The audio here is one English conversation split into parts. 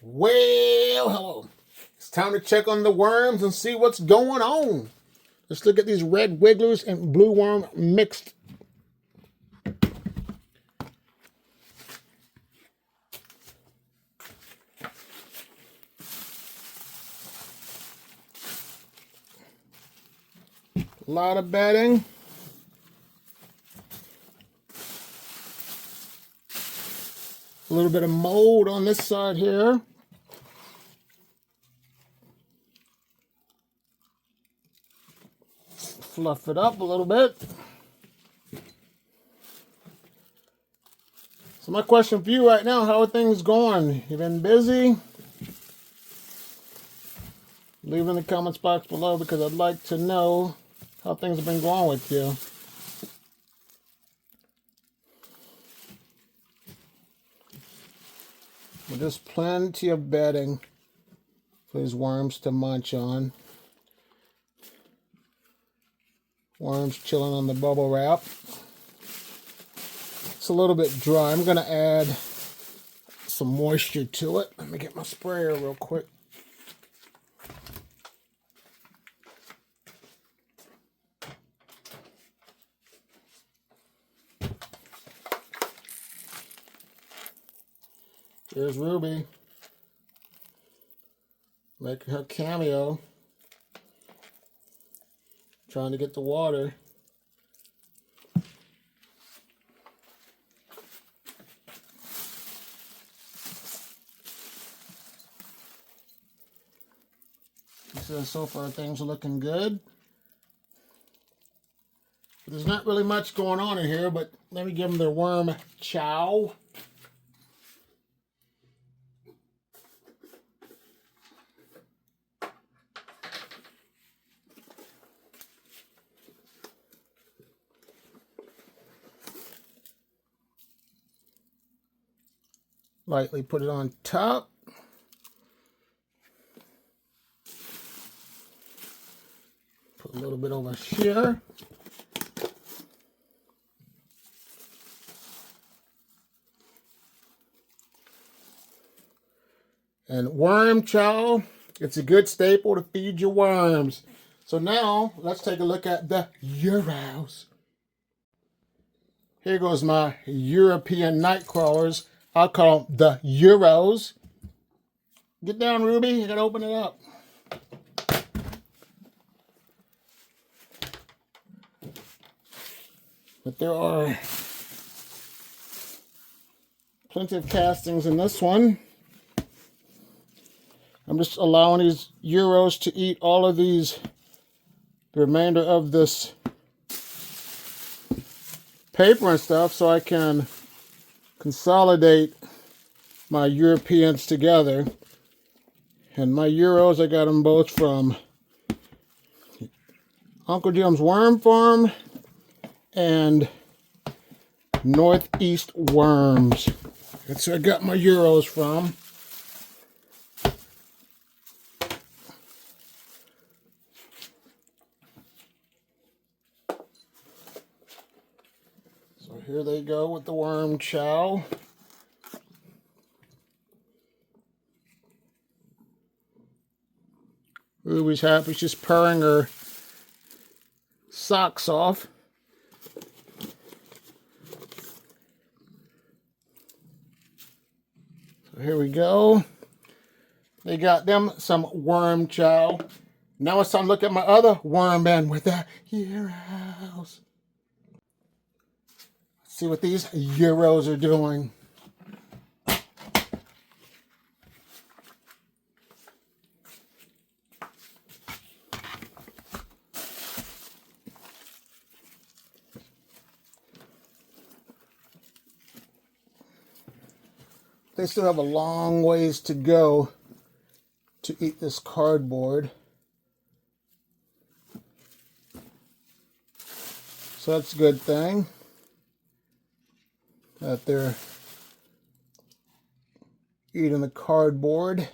Well, hello. It's time to check on the worms and see what's going on. Let's look at these red wigglers and blue worm mixed. A lot of bedding. A little bit of mold on this side here. Fluff it up a little bit. So my question for you right now, how are things going? You been busy? Leave in the comments box below because I'd like to know how things have been going with you. Well, there's plenty of bedding for these worms to munch on. Worms chilling on the bubble wrap. It's a little bit dry. I'm going to add some moisture to it. Let me get my sprayer real quick. Here's Ruby making her cameo, trying to get the water. So far things are looking good. There's not really much going on in here, but let me give them their worm chow. Lightly put it on top. Put a little bit over here. And worm chow, it's a good staple to feed your worms. So now, let's take a look at the Euros. Here goes my European night crawlers. I'll call them the Euros. Get down, Ruby. You gotta open it up. But there are plenty of castings in this one. I'm just allowing these Euros to eat all of these, the remainder of this paper and stuff, so I can consolidate my Europeans together. And my Euros, I got them both from Uncle Jim's Worm Farm and Northeast Worms. That's where I got my Euros from. So here they go with the worm chow. Ruby's happy. She's purring her socks off. So here we go. They got them some worm chow. Now it's time to look at my other worm man with the Euros. Let's see what these Euros are doing. They still have a long ways to go to eat this cardboard. So that's a good thing that they're eating the cardboard.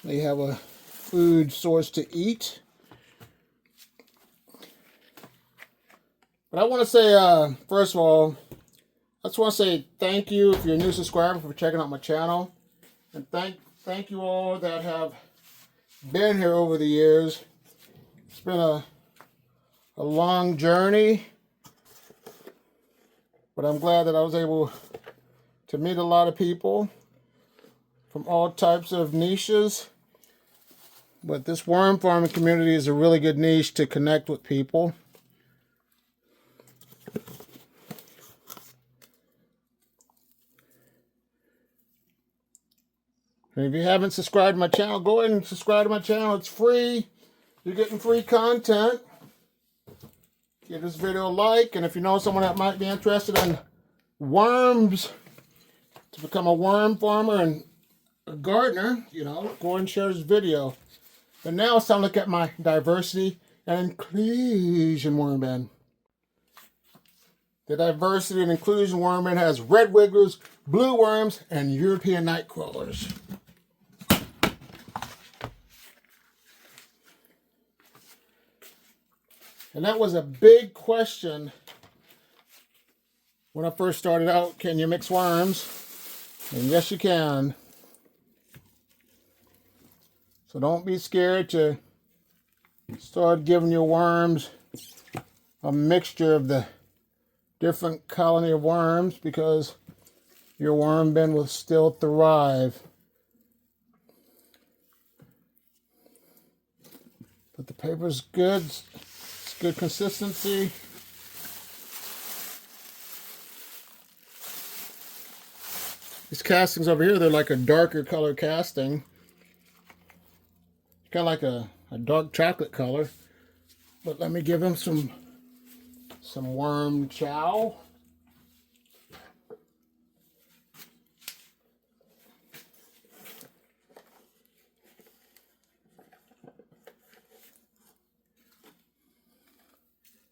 They have a food source to eat. But I want to say, first of all, I just want to say thank you if you're a new subscriber for checking out my channel. And thank you all that have been here over the years. It's been a long journey, but I'm glad that I was able to meet a lot of people from all types of niches. But this worm farming community is a really good niche to connect with people. And if you haven't subscribed to my channel, go ahead and subscribe to my channel. It's free. You're getting free content. Give this video a like, and if you know someone that might be interested in worms, to become a worm farmer and a gardener, you know, go and share this video. But now it's time to look at my diversity and inclusion worm bin. The diversity and inclusion worm bin has red wigglers, blue worms, and European night crawlers. And that was a big question when I first started out. Can you mix worms? And yes, you can. So don't be scared to start giving your worms a mixture of the different colony of worms, because your worm bin will still thrive. But the paper's good. It's good consistency. These castings over here, they're like a darker color casting. Kind of like a dark chocolate color. But let me give them some worm chow.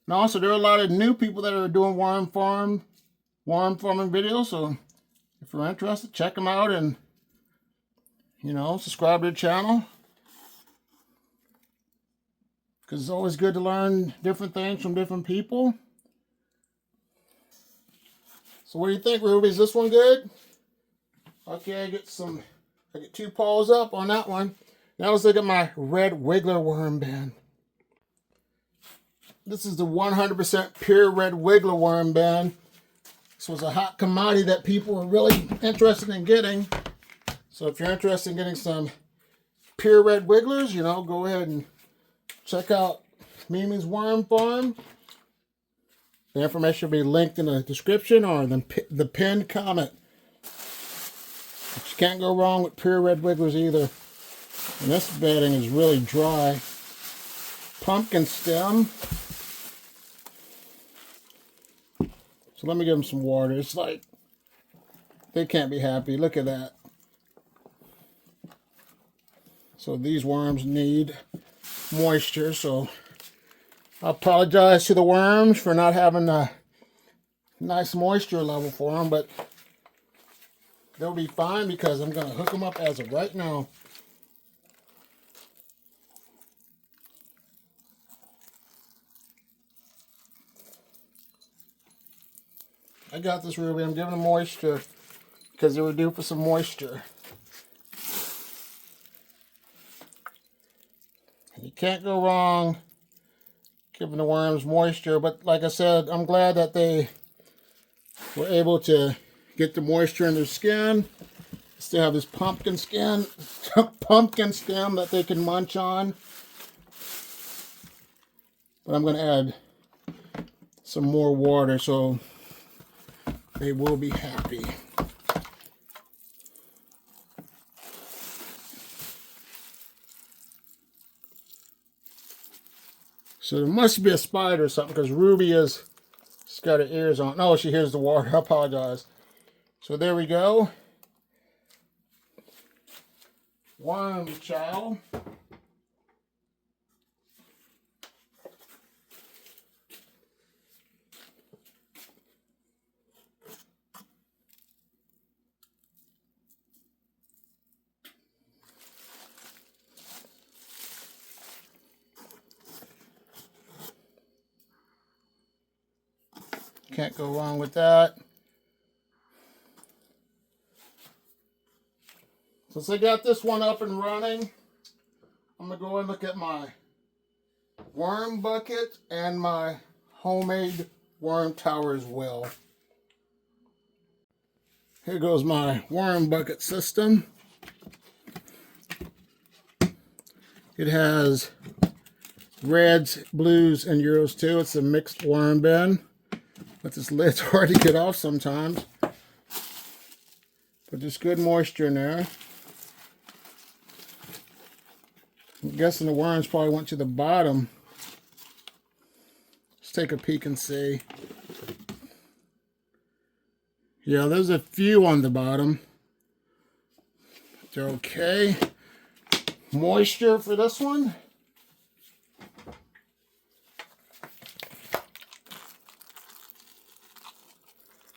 And also, there are a lot of new people that are doing worm farming videos. So if you're interested, check them out and, you know, subscribe to the channel. Because it's always good to learn different things from different people. So what do you think, Ruby? Is this one good? Okay, I get 2 paws up on that one. Now let's look at my red wiggler worm bin. This is the 100% pure red wiggler worm bin. This was a hot commodity that people were really interested in getting. So if you're interested in getting some pure red wigglers, you know, go ahead and check out Mimi's Worm Farm. The information will be linked in the description or the pinned comment. But you can't go wrong with pure red wigglers either. And this bedding is really dry. Pumpkin stem. So let me give them some water. It's like, they can't be happy. Look at that. So these worms need moisture, so I apologize to the worms for not having a nice moisture level for them, but they'll be fine because I'm going to hook them up as of right now. I got this, Ruby. I'm giving them moisture because they were due for some moisture. You can't go wrong giving the worms moisture, but like I said, I'm glad that they were able to get the moisture in their skin. Still have this pumpkin stem that they can munch on. But I'm going to add some more water so they will be happy. So there must be a spider or something, because Ruby she's got her ears on. No, she hears the water. I apologize. So there we go. Worm chow. Can't go wrong with that. Since I got this one up and running, I'm going to go and look at my worm bucket and my homemade worm tower as well. Here goes my worm bucket system. It has reds, blues, and euros too. It's a mixed worm bin, but this lid's hard to get off sometimes. But there's good moisture in there. I'm guessing the worms probably went to the bottom. Let's take a peek and see. Yeah, there's a few on the bottom. They're okay. Moisture for this one.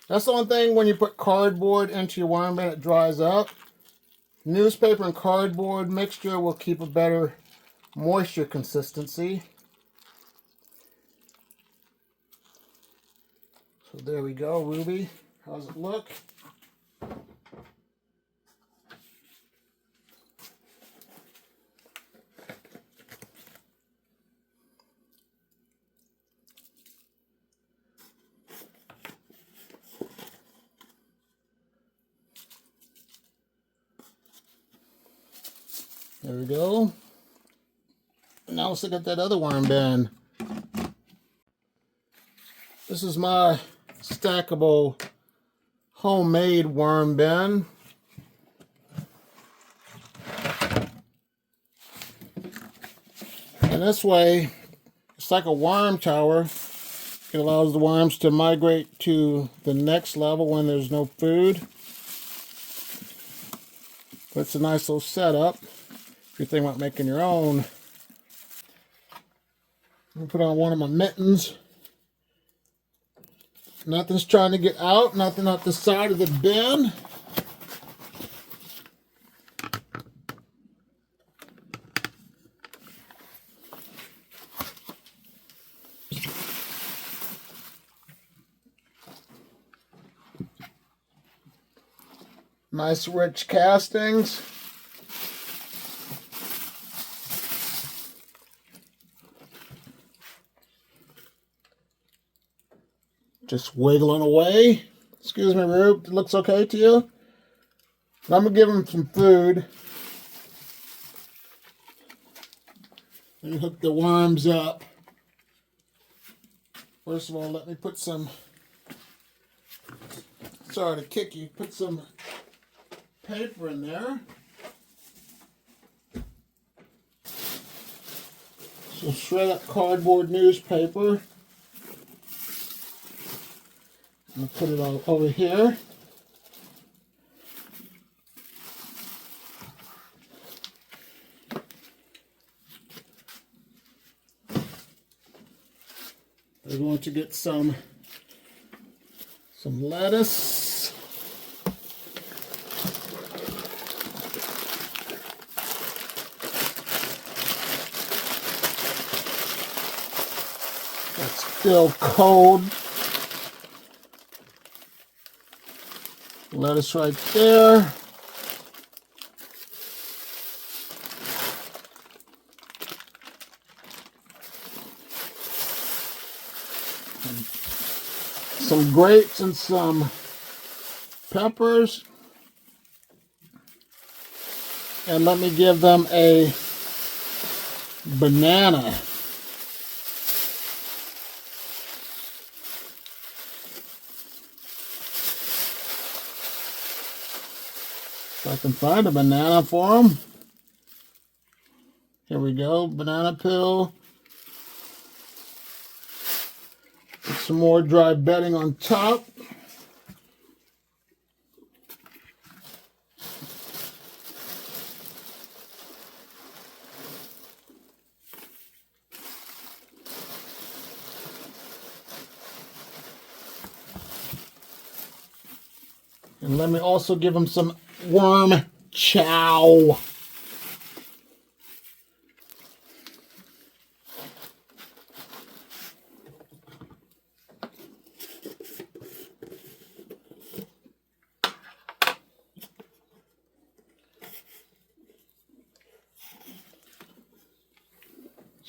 That's the one thing when you put cardboard into your worm bin, it dries up. Newspaper and cardboard mixture will keep a better moisture consistency. So there we go, Ruby. How's it look? There we go. Now let's look at that other worm bin. This is my stackable homemade worm bin. And this way, it's like a worm tower. It allows the worms to migrate to the next level when there's no food. But it's a nice little setup if you're thinking about making your own. I'm going to put on one of my mittens. Nothing's trying to get out, nothing up the side of the bin. Nice rich castings. Just wiggling away. Excuse me, Rube. It looks okay to you? I'm going to give him some food. And hook the worms up. First of all, let me put some... Sorry to kick you. Put some paper in there. Some shred up cardboard newspaper. I'll put it all over here. We're going to get some lettuce. That's still cold. Lettuce right there. Some grapes and some peppers. And let me give them a banana. If I can find a banana for them. Here we go, banana peel. Put some more dry bedding on top. And let me also give them some worm chow.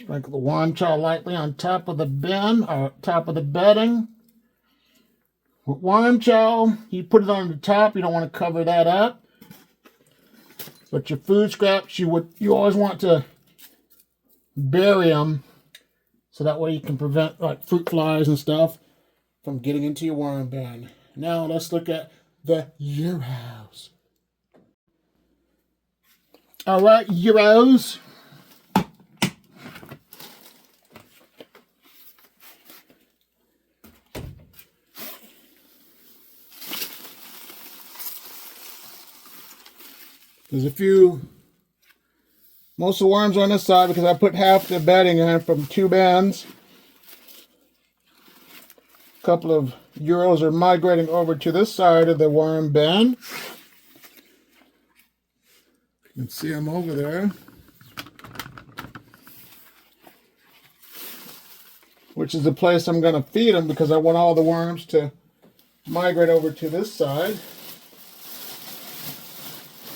Sprinkle the worm chow lightly on top of the bin, or top of the bedding. With worm chow, you put it on the top. You don't want to cover that up. But your food scraps, you always want to bury them, so that way you can prevent like fruit flies and stuff from getting into your worm bin. Now let's look at the Euros. All right, Euros. There's a few, most of the worms are on this side because I put half the bedding in from 2 bins. A couple of Euros are migrating over to this side of the worm bin. You can see them over there. Which is the place I'm going to feed them because I want all the worms to migrate over to this side.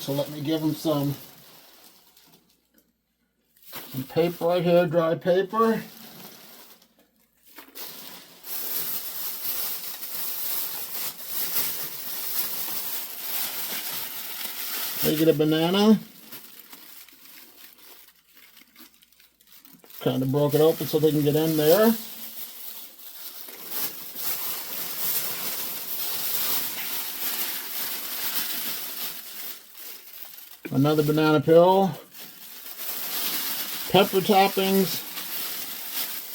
So let me give them some paper right here, dry paper. They get a banana. Kind of broke it open so they can get in there. Another banana peel, pepper toppings,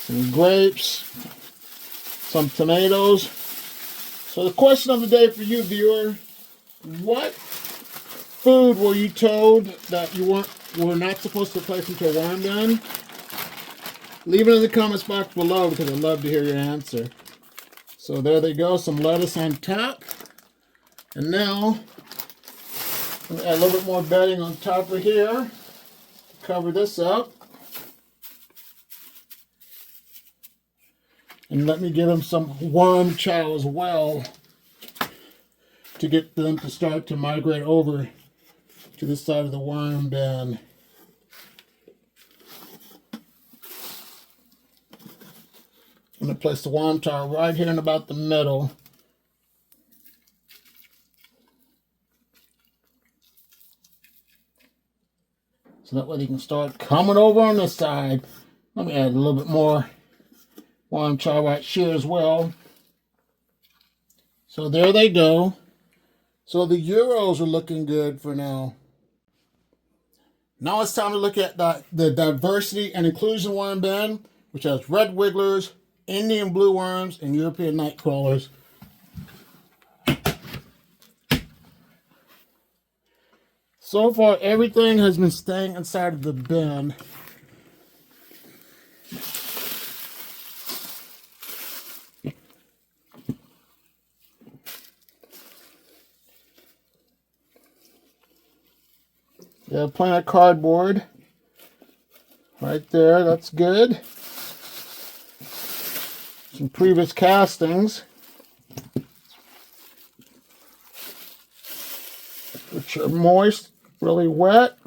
some grapes, some tomatoes. So the question of the day for you, viewer, what food were you told that you were not supposed to place into a worm bin? Leave it in the comments box below because I'd love to hear your answer. So there they go, some lettuce on top. And now I'm going to add a little bit more bedding on top of here to cover this up. And let me give them some worm chow as well to get them to start to migrate over to this side of the worm bin. I'm going to place the worm chow right here in about the middle. So that way they can start coming over on this side. Let me add a little bit more worm chow right here as well. So there they go. So the Euros are looking good for now. Now it's time to look at the diversity and inclusion worm bin, which has red wigglers, Indian blue worms, and European night crawlers. So far, everything has been staying inside of the bin. Yeah, plenty of cardboard right there. That's good. Some previous castings, which are moist, really wet.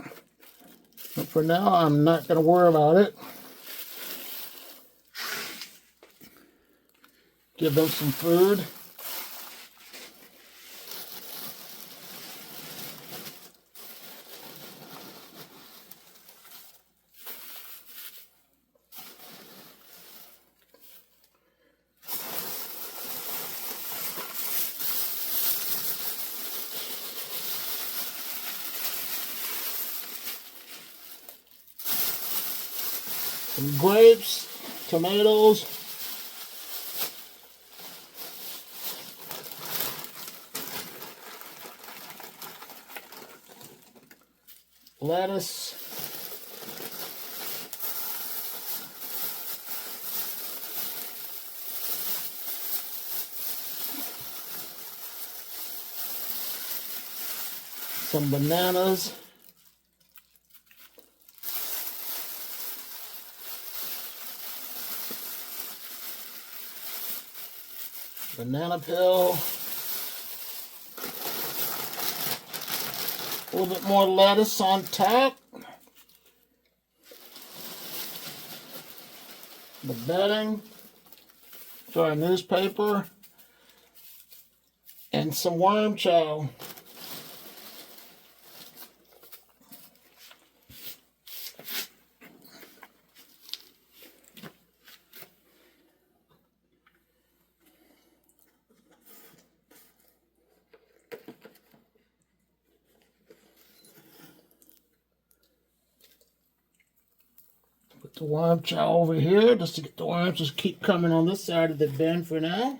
But for now, I'm not going to worry about it. Give them some food. Some grapes, tomatoes, lettuce, some bananas, banana peel, a little bit more lettuce on top, the bedding, dry newspaper, and some worm chow. Put the worm chow over here just to get the worms just keep coming on this side of the bin for now.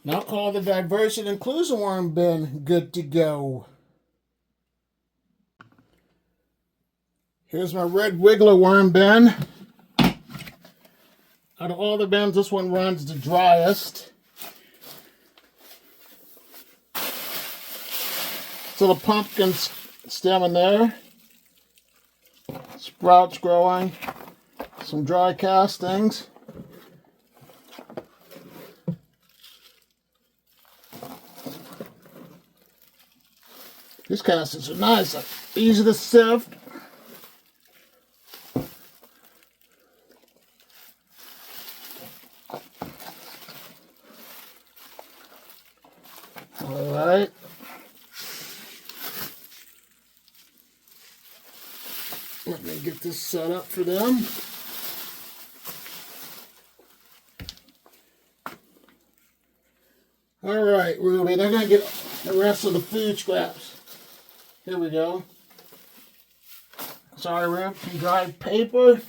Now call the diversity inclusion worm bin good to go. Here's my red wiggler worm bin. Out of all the bins, this one runs the driest. So the pumpkin's stem in there. Sprouts growing. Some dry castings. These castings are nice, easy to sift. All right. Let me get this set up for them. All right, Ruby, they're going to get the rest of the food scraps. Here we go. Sorry, Ruby, some dried paper.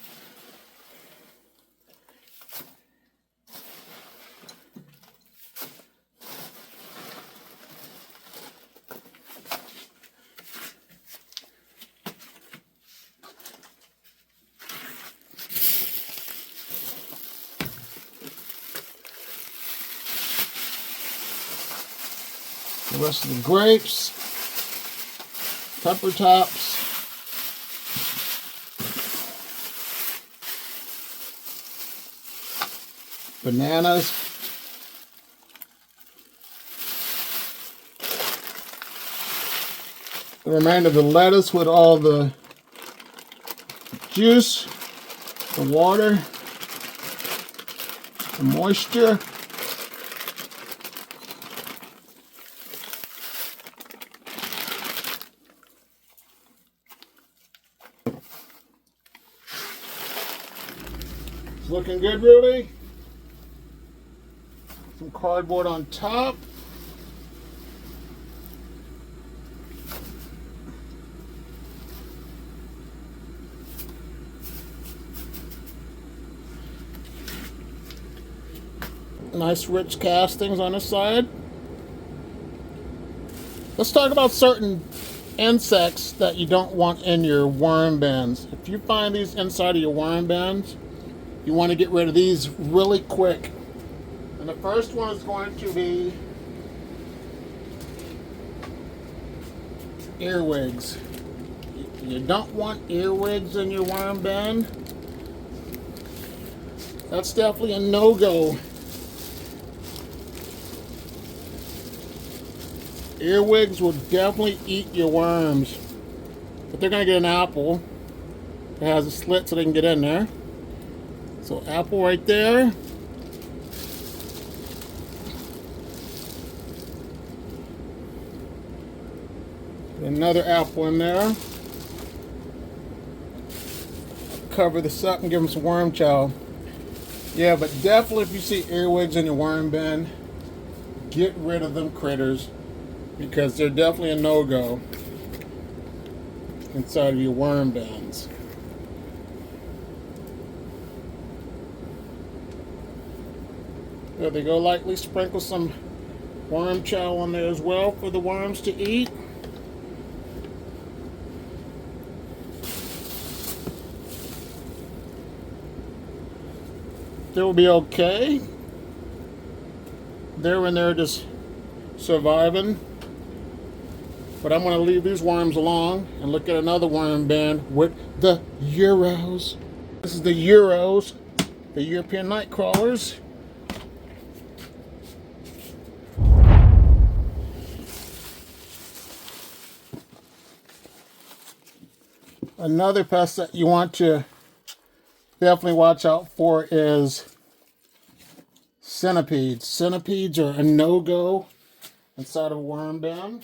The rest of the grapes, pepper tops, bananas, the remainder of the lettuce with all the juice, the water, the moisture. Looking good, Ruby. Some cardboard on top. Nice rich castings on the side. Let's talk about certain insects that you don't want in your worm bins. If you find these inside of your worm bins, you want to get rid of these really quick. And the first one is going to be earwigs. You don't want earwigs in your worm bin. That's definitely a no-go. Earwigs will definitely eat your worms. But they're going to get an apple that has a slit so they can get in there. So apple right there. Another apple in there. Cover this up and give them some worm chow. Yeah, but definitely if you see earwigs in your worm bin, get rid of them critters because they're definitely a no-go inside of your worm bins. There they go. Lightly sprinkle some worm chow on there as well for the worms to eat. They'll be okay. They're in there just surviving. But I'm going to leave these worms alone and look at another worm bin with the Euros. This is the Euros, the European night crawlers. Another pest that you want to definitely watch out for is centipedes. Centipedes are a no-go inside of a worm bin.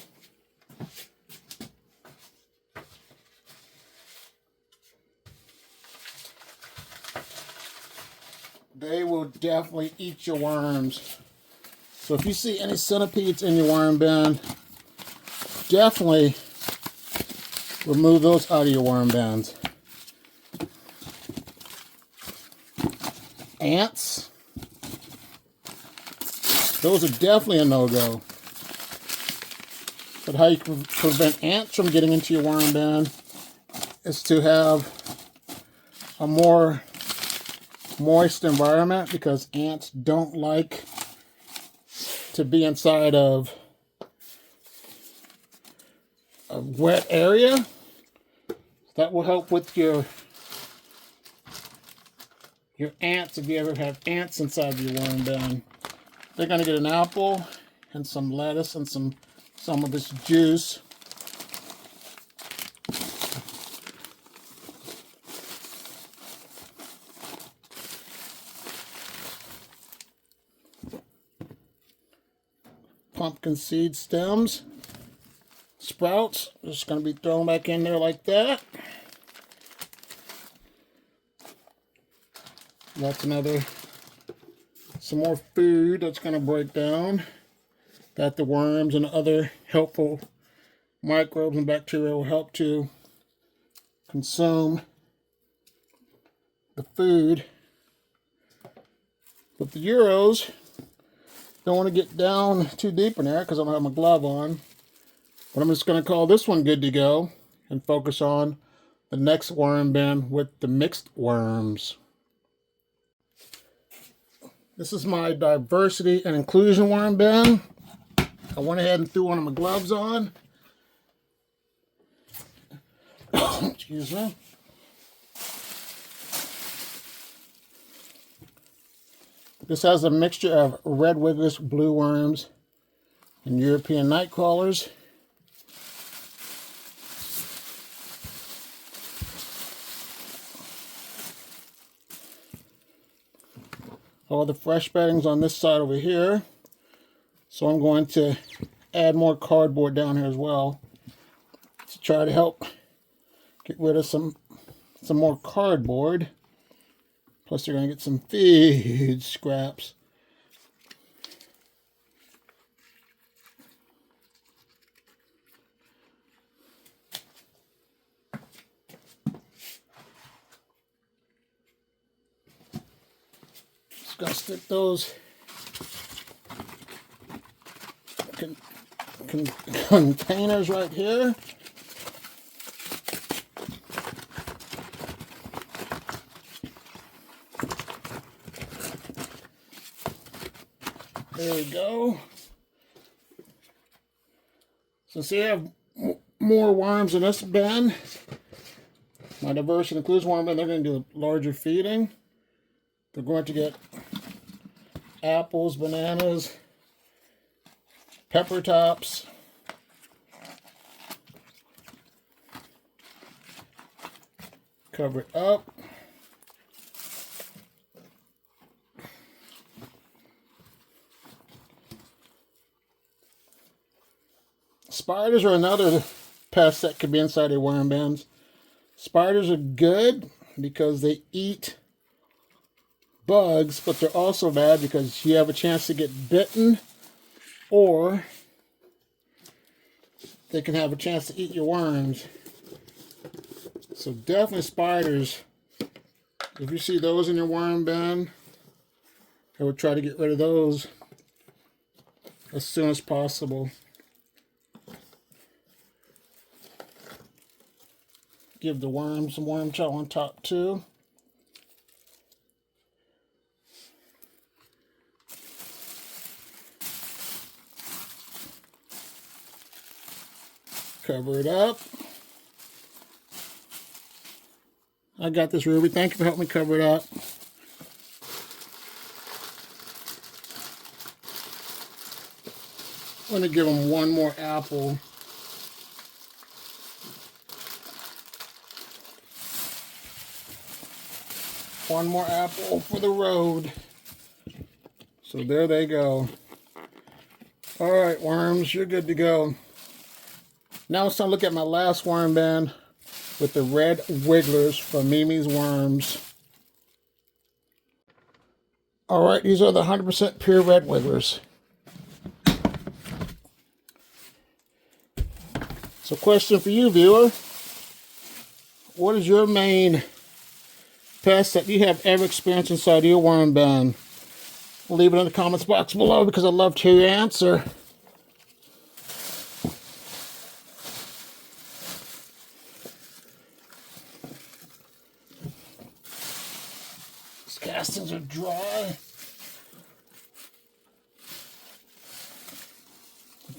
They will definitely eat your worms. So if you see any centipedes in your worm bin, definitely remove those out of your worm bins. Ants, those are definitely a no-go. But how you can prevent ants from getting into your worm bin is to have a more moist environment, because ants don't like to be inside of a wet area. That will help with your ants if you ever have ants inside of your worm bin. They're going to get an apple and some lettuce and some of this juice. Pumpkin seed stems, sprouts, just going to be thrown back in there like that. That's some more food that's going to break down, that the worms and other helpful microbes and bacteria will help to consume the food. But the Euros, don't want to get down too deep in there because I don't have my glove on. But I'm just going to call this one good to go and focus on the next worm bin with the mixed worms. This is my diversity and inclusion worm bin. I went ahead and threw one of my gloves on. Excuse me. This has a mixture of red wigglers, blue worms, and European night crawlers. All the fresh beddings on this side over here. So I'm going to add more cardboard down here as well to try to help get rid of some more cardboard. Plus you're going to get some feed scraps. Just got to stick those containers right here. There we go. Since you have more worms in this bin, my diversity includes worm bin, they're going to do larger feeding. They're going to get apples, bananas, pepper tops, cover it up. Spiders are another pest that could be inside your worm bins. Spiders are good because they eat bugs, but they're also bad because you have a chance to get bitten, or they can have a chance to eat your worms. So definitely spiders, if you see those in your worm bin, I would try to get rid of those as soon as possible. Give the worms some worm chow on top too. Cover it up. I got this, Ruby. Thank you for helping me cover it up. I'm going to give them one more apple. One more apple for the road. So there they go. All right, worms, you're good to go. Now it's time to look at my last worm bin with the red wigglers from Mimi's Worms. All right, these are the 100% pure red wigglers. So question for you, viewer. What is your main pest that you have ever experienced inside your worm bin? Leave it in the comments box below because I'd love to hear your answer. These castings are dry.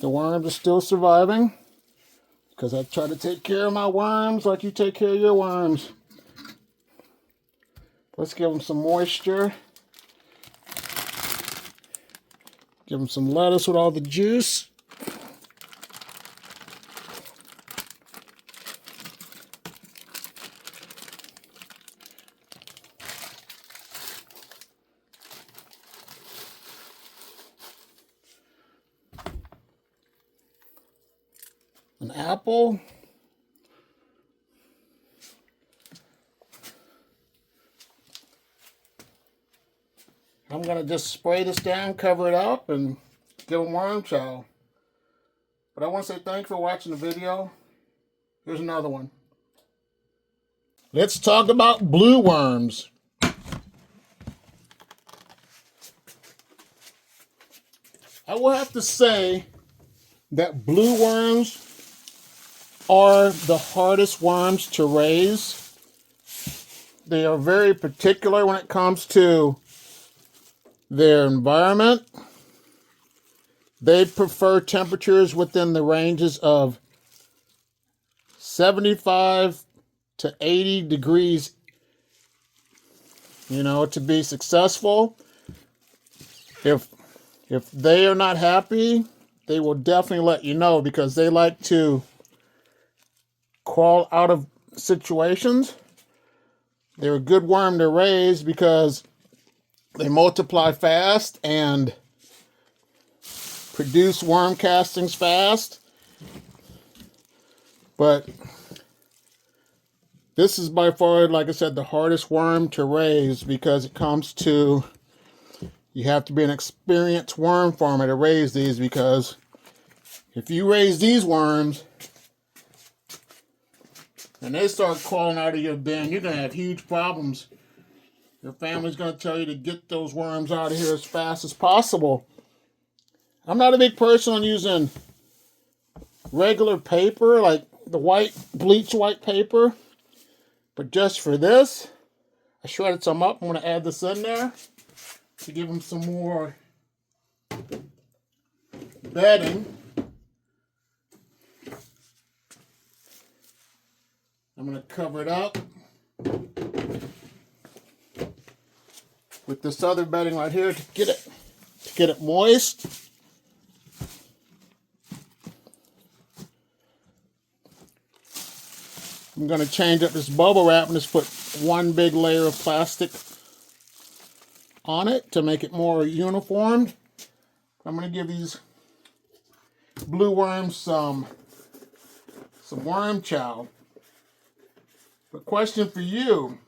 The worms are still surviving because I try to take care of my worms like you take care of your worms. Let's give them some moisture. Give them some lettuce with all the juice. An apple. I'm going to just spray this down, cover it up, and give them worm chow. But I want to say thanks for watching the video. Here's another one. Let's talk about blue worms. I will have to say that blue worms are the hardest worms to raise. They are very particular when it comes to their environment. They prefer temperatures within the ranges of 75 to 80 degrees, to be successful. If they are not happy, they will definitely let you know because they like to crawl out of situations. They're a good worm to raise because they multiply fast and produce worm castings fast. But this is by far, like I said, the hardest worm to raise because it comes to, you have to be an experienced worm farmer to raise these, because if you raise these worms and they start crawling out of your bin, you're going to have huge problems. Your family's going to tell you to get those worms out of here as fast as possible. I'm not a big person on using regular paper, like the bleach white paper. But just for this, I shredded some up. I'm going to add this in there to give them some more bedding. I'm going to cover it up with this other bedding right here to get it moist. I'm going to change up this bubble wrap and just put one big layer of plastic on it to make it more uniform. I'm going to give these blue worms some worm chow. But question for you,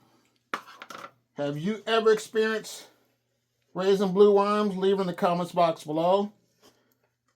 have you ever experienced raising blue worms? Leave in the comments box below.